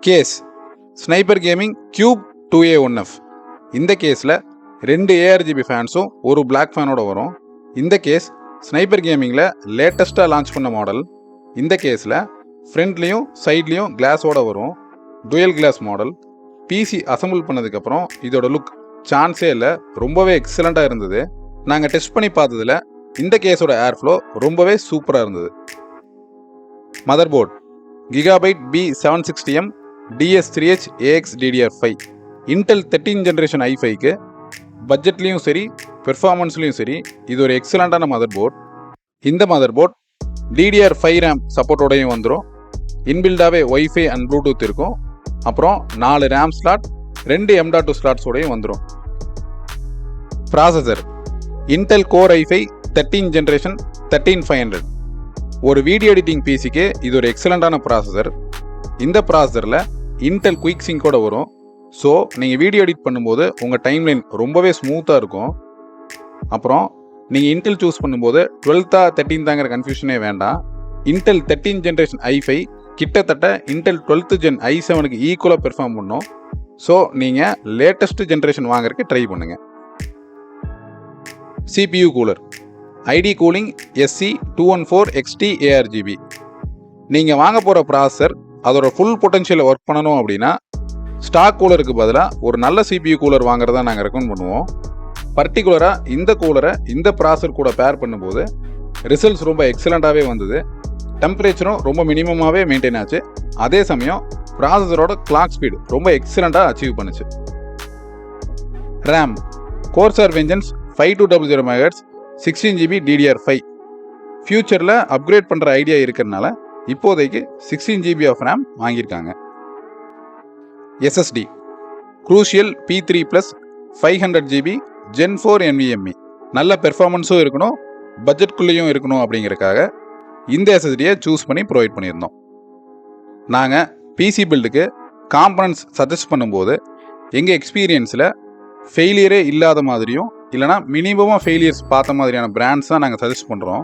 Case sniper gaming cube 2A1F. இந்த கேஸில் 2 ARGB ஃபேன்ஸும் ஒரு பிளாக் ஃபேனோட வரும். இந்த கேஸ் ஸ்னைப்பர் கேமிங்கில் லேட்டஸ்ட்டாக லான்ச் பண்ண மாடல். இந்த கேஸில் ஃப்ரண்ட்லேயும் சைட்லேயும் கிளாஸோட வரும். Dual glass model. PC assemble பண்ணதுக்கப்புறம் இதோட லுக் சான்ஸே இல்லை, ரொம்பவே எக்ஸலண்ட்டாக இருந்தது. நாங்கள் டெஸ்ட் பண்ணி பார்த்ததில் இந்த கேஸோட ஏர்ஃப்ளோ ரொம்பவே சூப்பராக இருந்தது. Motherboard GIGABYTE B760M DS3H AX DDR5 Intel 13 generation i5க்கு பட்ஜெட்லேயும் சரி பெர்ஃபார்மன்ஸ்லேயும் சரி இது ஒரு எக்ஸலண்ட்டான மதர்போர்ட். இந்த மதர்போர்ட் DDR5 RAM சப்போர்ட்டோடையும் வந்துடும். இன்பில்டாகவே ஒய்ஃபை அண்ட் ப்ளூடூத் இருக்கும். அப்புறம் 4 RAM ஸ்லாட் 2 M.2 ஸ்லாட்ஸோடையும் வந்துடும். Processor Intel core i5 13 generation 13500. ஒரு வீடியோ எடிட்டிங் பிசிக்கு இது ஒரு எக்ஸலண்ட்டான ப்ராசஸர். இந்த ப்ராசஸரில் இன்டெல் குயிக் சிங்கோட வரும். ஸோ நீங்கள் வீடியோ எடிட் பண்ணும்போது உங்கள் டைம்லைன் ரொம்பவே ஸ்மூத்தாக இருக்கும். அப்புறம் நீங்கள் இன்டெல் சூஸ் பண்ணும்போது 12th 13th கன்ஃபியூஷனே வேண்டாம். இன்டெல் 13 ஜென்ரேஷன் i5 கிட்டத்தட்ட இன்டெல் 12th ஜென் i7க்கு ஈக்குவலாக பெர்ஃபார்ம் பண்ணும். ஸோ நீங்கள் லேட்டஸ்ட் ஜென்ரேஷன் வாங்குறதுக்கு ட்ரை பண்ணுங்கள். CPU cooler ID cooling SC214XT ARGB. நீங்கள் வாங்க போகிற ப்ராசஸர் அதோட ஃபுல் பொட்டன்ஷியலை ஒர்க் பண்ணணும் அப்படின்னா ஸ்டாக் கூலருக்கு பதிலாக ஒரு நல்ல CPU கூலர் வாங்குறதா நாங்கள் ரெக்கமெண்ட் பண்ணுவோம். பர்டிகுலராக இந்த கூலரை இந்த ப்ராசஸர் கூட பேர் பண்ணும்போது ரிசல்ட்ஸ் ரொம்ப எக்ஸலண்ட்டாகவே வந்தது. டெம்பரேச்சரும் ரொம்ப மினிமமாகவே மெயின்டைன் ஆச்சு. அதே சமயம் ப்ராசஸரோட கிளாக் ஸ்பீடு ரொம்ப எக்ஸலண்ட்டாக அச்சீவ் பண்ணுச்சு. RAM CORSAIR vengeance 5200 MHz 16GB DDR5. ஃபியூச்சரில் அப்கிரேட் பண்ணுற ஐடியா இருக்கிறதுனால இப்போதைக்கு 16GB ஆஃப் RAM வாங்கியிருக்காங்க. SSD Crucial P3+ 500GB Gen 4 NVMe. நல்ல பெர்ஃபார்மன்ஸும் இருக்கணும், பட்ஜெட்குள்ளேயும் இருக்கணும் அப்படிங்கிறதுக்காக இந்த SSDயை சூஸ் பண்ணி ப்ரொவைட் பண்ணியிருந்தோம். நாங்கள் பிசி பில்டுக்கு காம்பனன்ட்ஸ் சஜஸ்ட் பண்ணும்போது எங்கள் எக்ஸ்பீரியன்ஸில் ஃபெயிலியரே இல்லாத மாதிரியும் இல்லைனா மினிமமாக ஃபெயிலியர்ஸ் பார்த்த மாதிரியான பிராண்ட்ஸ் தான் நாங்கள் சஜஸ்ட் பண்ணுறோம்.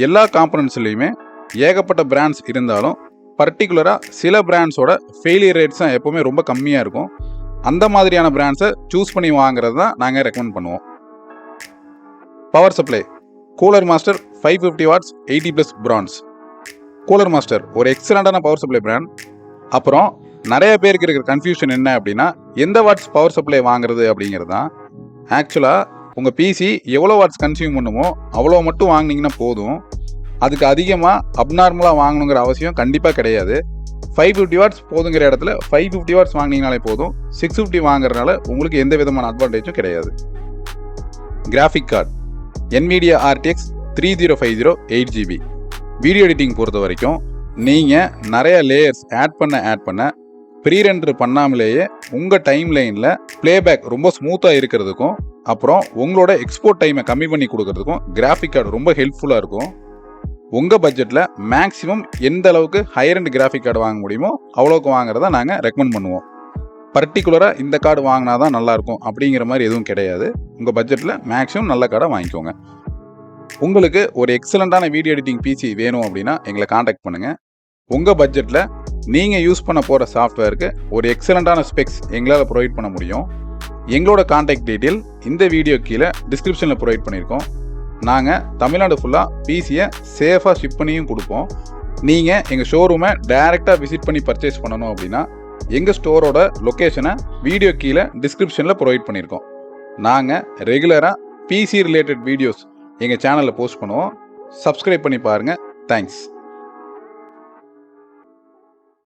எல்லா காம்பனன்ட்ஸ்லையுமே ஏகப்பட்ட பிராண்ட்ஸ் இருந்தாலும் பர்டிகுலராக சில பிராண்ட்ஸோட ஃபெயிலியர் ரேட்ஸ் தான் எப்போவுமே ரொம்ப கம்மியாக இருக்கும். அந்த மாதிரியான பிராண்ட்ஸை சூஸ் பண்ணி வாங்குறது தான் நாங்கள் ரெக்கமெண்ட் பண்ணுவோம். Power supply COOLERMASTER 550 watts 80+ bronze. COOLERMASTER ஒரு எக்ஸலண்ட்டான பவர் சப்ளை பிராண்ட். அப்புறம் நிறைய பேருக்கு இருக்கிற கன்ஃபியூஷன் என்ன அப்படின்னா எந்த வாட்ஸ் பவர் சப்ளை வாங்குறது அப்படிங்கிறது தான். ஆக்சுவலாக உங்கள் பிசி எவ்வளோ வாட்ஸ் கன்சியூம் பண்ணுமோ அவ்வளோ மட்டும் வாங்கினீங்கன்னா போதும். அதுக்கு அதிகமாக அப்நார்மலாக வாங்கணுங்கிற அவசியம் கண்டிப்பாக கிடையாது. 550 வாட்ஸ் போதுங்கிற இடத்துல 550 வாட்ஸ் வாங்கினீங்கனாலே போதும். 650 வாங்குறதுனால உங்களுக்கு எந்த விதமான அட்வான்டேஜும் கிடையாது. Graphic card NVIDIA RTX 3050 8GB. Video editing பொறுத்த வரைக்கும் நீங்கள் நிறைய லேயர்ஸ் ஆட் பண்ண ப்ரீரெண்டர் பண்ணாமலேயே உங்கள் டைம் லைனில் ப்ளேபேக் ரொம்ப ஸ்மூத்தாக இருக்கிறதுக்கும் அப்புறம் உங்களோட எக்ஸ்போர்ட் டைமை கம்மி பண்ணி கொடுக்கறதுக்கும் கிராஃபிக் கார்டு ரொம்ப ஹெல்ப்ஃபுல்லாக இருக்கும். உங்கள் பட்ஜெட்டில் மேக்ஸிமம் எந்த அளவுக்கு ஹையர் அண்ட் கிராஃபிக் கார்டு வாங்க முடியுமோ அவ்வளோக்கு வாங்குறத நாங்கள் ரெக்கமெண்ட் பண்ணுவோம். பர்டிகுலராக இந்த கார்டு வாங்கினா தான் நல்லாயிருக்கும் அப்படிங்கிற மாதிரி எதுவும் கிடையாது. உங்கள் பட்ஜெட்டில் மேக்ஸிமம் நல்ல கார்டை வாங்கிக்கோங்க. உங்களுக்கு ஒரு எக்ஸலண்ட்டான வீடியோ எடிட்டிங் பிசி வேணும் அப்படின்னா எங்களை காண்டாக்ட் பண்ணுங்கள். உங்கள் பட்ஜெட்டில் நீங்கள் யூஸ் பண்ண போகிற சாஃப்ட்வேருக்கு ஒரு எக்ஸலண்ட்டான ஸ்பெக்ஸ் எங்களால் ப்ரொவைட் பண்ண முடியும். எங்களோட காண்டாக்ட் டீட்டெயில் இந்த வீடியோ கீழே டிஸ்கிரிப்ஷனில் ப்ரொவைட் பண்ணியிருக்கோம். நாங்கள் தமிழ்நாடு ஃபுல்லாக பிசியை சேஃபாக ஷிப் பண்ணியும் கொடுப்போம். நீங்கள் எங்கள் ஷோரூமை டைரெக்டாக விசிட் பண்ணி பர்ச்சேஸ் பண்ணணும் அப்படின்னா எங்கள் ஸ்டோரோட லொக்கேஷனை வீடியோ கீழே டிஸ்கிரிப்ஷனில் ப்ரொவைட் பண்ணியிருக்கோம். நாங்கள் ரெகுலராக பிசி ரிலேட்டட் வீடியோஸ் எங்கள் சேனலில் போஸ்ட் பண்ணுவோம். சப்ஸ்கிரைப் பண்ணி பாருங்கள். தேங்க்ஸ்.